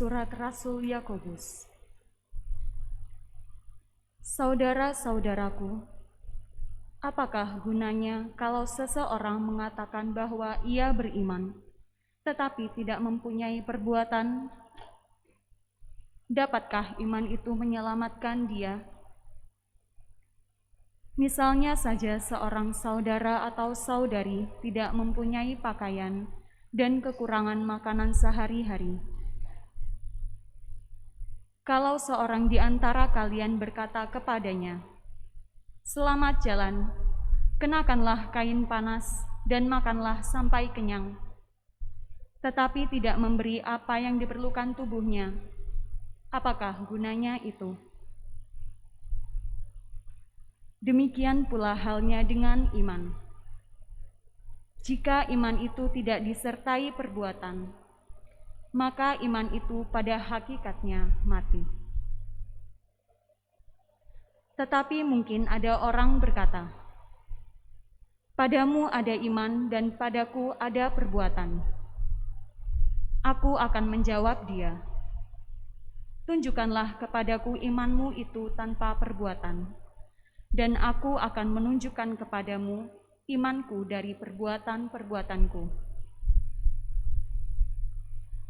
surat Rasul Yakobus. Saudara-saudaraku, apakah gunanya kalau seseorang mengatakan bahwa ia beriman, tetapi tidak mempunyai perbuatan? Dapatkah iman itu menyelamatkan dia? Misalnya saja seorang saudara atau saudari tidak mempunyai pakaian dan kekurangan makanan sehari-hari. Kalau seorang di antara kalian berkata kepadanya, "Selamat jalan, kenakanlah kain panas dan makanlah sampai kenyang," tetapi tidak memberi apa yang diperlukan tubuhnya, apakah gunanya itu? Demikian pula halnya dengan iman. Jika iman itu tidak disertai perbuatan, maka iman itu pada hakikatnya mati. Tetapi mungkin ada orang berkata, "Padamu ada iman dan padaku ada perbuatan." Aku akan menjawab dia, "Tunjukkanlah kepadaku imanmu itu tanpa perbuatan, dan aku akan menunjukkan kepadamu imanku dari perbuatan-perbuatanku."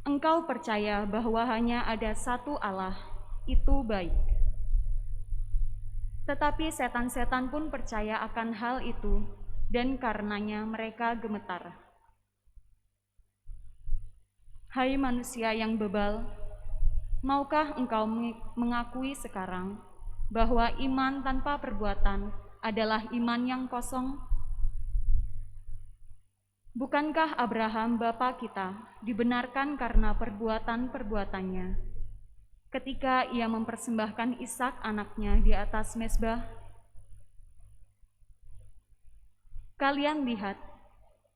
Engkau percaya bahwa hanya ada satu Allah, itu baik. Tetapi setan-setan pun percaya akan hal itu, dan karenanya mereka gemetar. Hai manusia yang bebal, maukah engkau mengakui sekarang bahwa iman tanpa perbuatan adalah iman yang kosong? Bukankah Abraham bapa kita dibenarkan karena perbuatan-perbuatannya ketika ia mempersembahkan Ishak anaknya di atas mezbah? Kalian lihat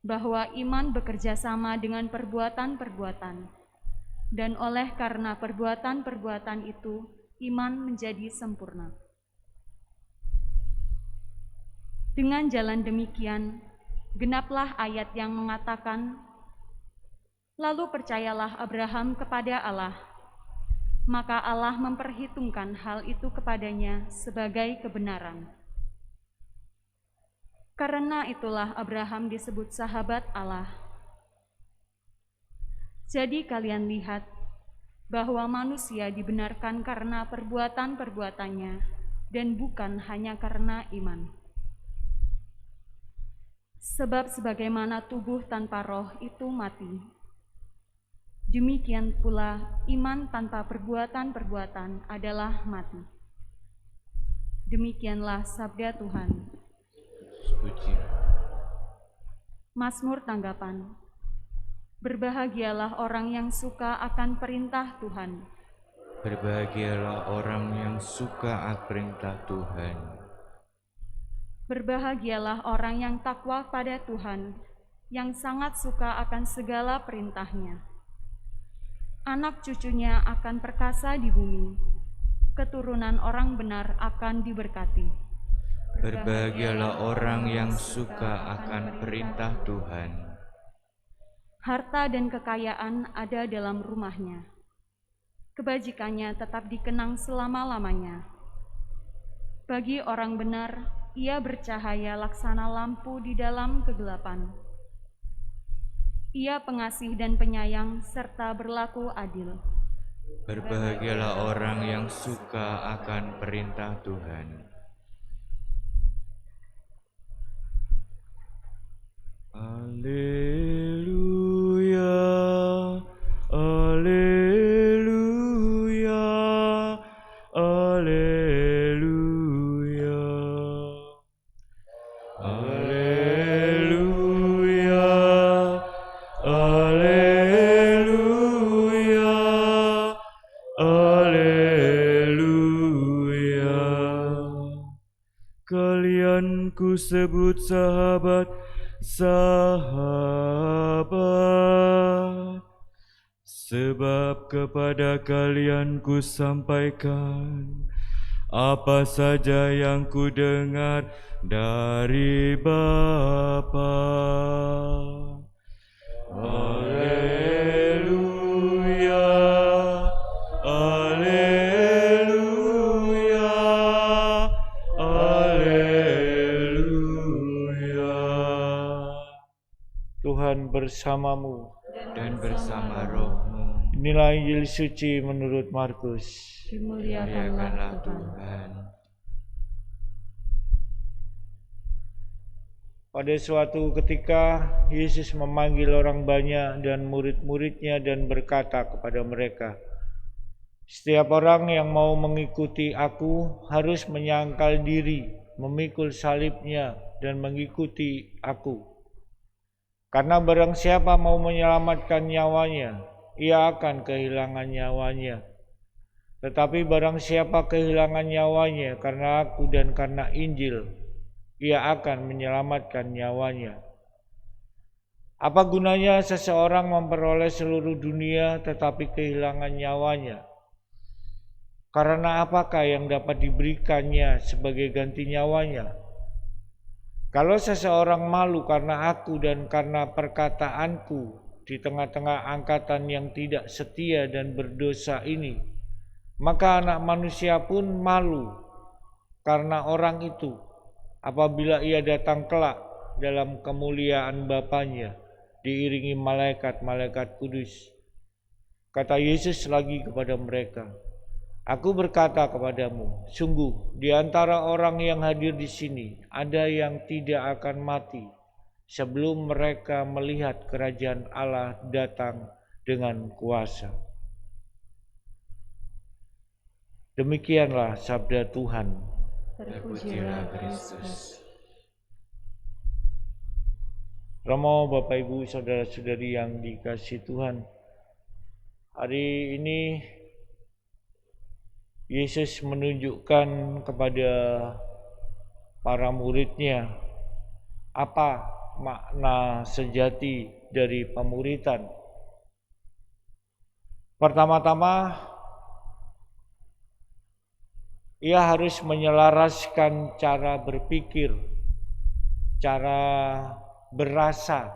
bahwa iman bekerja sama dengan perbuatan-perbuatan, dan oleh karena perbuatan-perbuatan itu iman menjadi sempurna. Dengan jalan demikian, genaplah ayat yang mengatakan, "Lalu percayalah Abraham kepada Allah, maka Allah memperhitungkan hal itu kepadanya sebagai kebenaran." Karena itulah Abraham disebut sahabat Allah. Jadi kalian lihat bahwa manusia dibenarkan karena perbuatan-perbuatannya dan bukan hanya karena iman. Sebab sebagaimana tubuh tanpa roh itu mati, demikian pula iman tanpa perbuatan-perbuatan adalah mati. Demikianlah sabda Tuhan. Puji. Mazmur tanggapan. Berbahagialah orang yang suka akan perintah Tuhan. Berbahagialah orang yang suka akan perintah Tuhan. Berbahagialah orang yang takwa pada Tuhan, yang sangat suka akan segala perintahnya. Anak cucunya akan perkasa di bumi, keturunan orang benar akan diberkati. Berbahagialah orang yang suka akan perintah Tuhan. Harta dan kekayaan ada dalam rumahnya. Kebajikannya tetap dikenang selama-lamanya. Bagi orang benar, ia bercahaya laksana lampu di dalam kegelapan. Ia pengasih dan penyayang serta berlaku adil. Berbahagialah orang yang suka akan perintah Tuhan. Haleluya, haleluya, haleluya, haleluya, haleluya, haleluya. Kalian ku sebut sahabat, sahabat, sebab kepada kalian ku sampaikan apa saja yang ku dengar dari Bapa. Haleluya, bersamamu. dan bersama rohmu. Inilah Injil suci menurut Markus. Dimuliakanlah Tuhan. Tuhan. Pada suatu ketika Yesus memanggil orang banyak dan murid-muridnya dan berkata kepada mereka, "Setiap orang yang mau mengikuti aku harus menyangkal diri, memikul salibnya dan mengikuti aku. Karena barang siapa mau menyelamatkan nyawanya, ia akan kehilangan nyawanya. Tetapi barang siapa kehilangan nyawanya karena aku dan karena Injil, ia akan menyelamatkan nyawanya. Apa gunanya seseorang memperoleh seluruh dunia tetapi kehilangan nyawanya? Karena apakah yang dapat diberikannya sebagai ganti nyawanya? Kalau seseorang malu karena aku dan karena perkataanku di tengah-tengah angkatan yang tidak setia dan berdosa ini, maka Anak Manusia pun malu karena orang itu apabila ia datang kelak dalam kemuliaan Bapanya diiringi malaikat-malaikat kudus." Kata Yesus lagi kepada mereka, "Aku berkata kepadamu, sungguh di antara orang yang hadir di sini ada yang tidak akan mati sebelum mereka melihat kerajaan Allah datang dengan kuasa." Demikianlah sabda Tuhan. Terpujilah Kristus. Romo, Bapak, Ibu, Saudara-saudari yang dikasihi Tuhan, hari ini Yesus menunjukkan kepada para muridnya apa makna sejati dari pemuridan. Pertama-tama, ia harus menyelaraskan cara berpikir, cara berasa,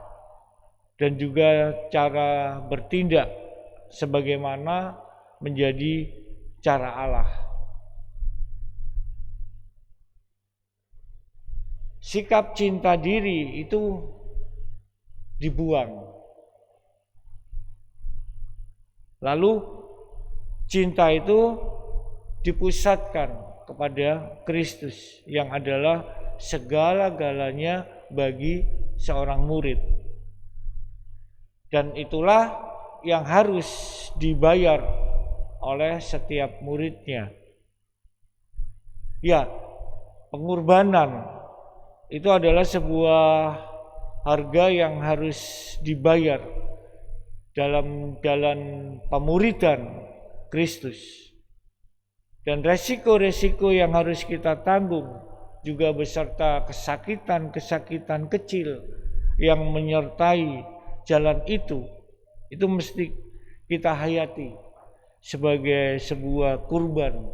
dan juga cara bertindak sebagaimana menjadi cara Allah. Sikap cinta diri itu dibuang. Lalu cinta itu dipusatkan kepada Kristus yang adalah segala-galanya bagi seorang murid. Dan itulah yang harus dibayar oleh setiap muridnya. Ya, pengorbanan itu adalah sebuah harga yang harus dibayar dalam jalan pemuridan Kristus. Dan resiko-resiko yang harus kita tanggung juga beserta kesakitan-kesakitan kecil yang menyertai jalan itu mesti kita hayati sebagai sebuah kurban.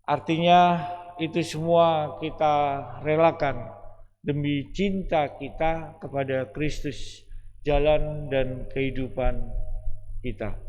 Artinya itu semua kita relakan demi cinta kita kepada Kristus, jalan dan kehidupan kita.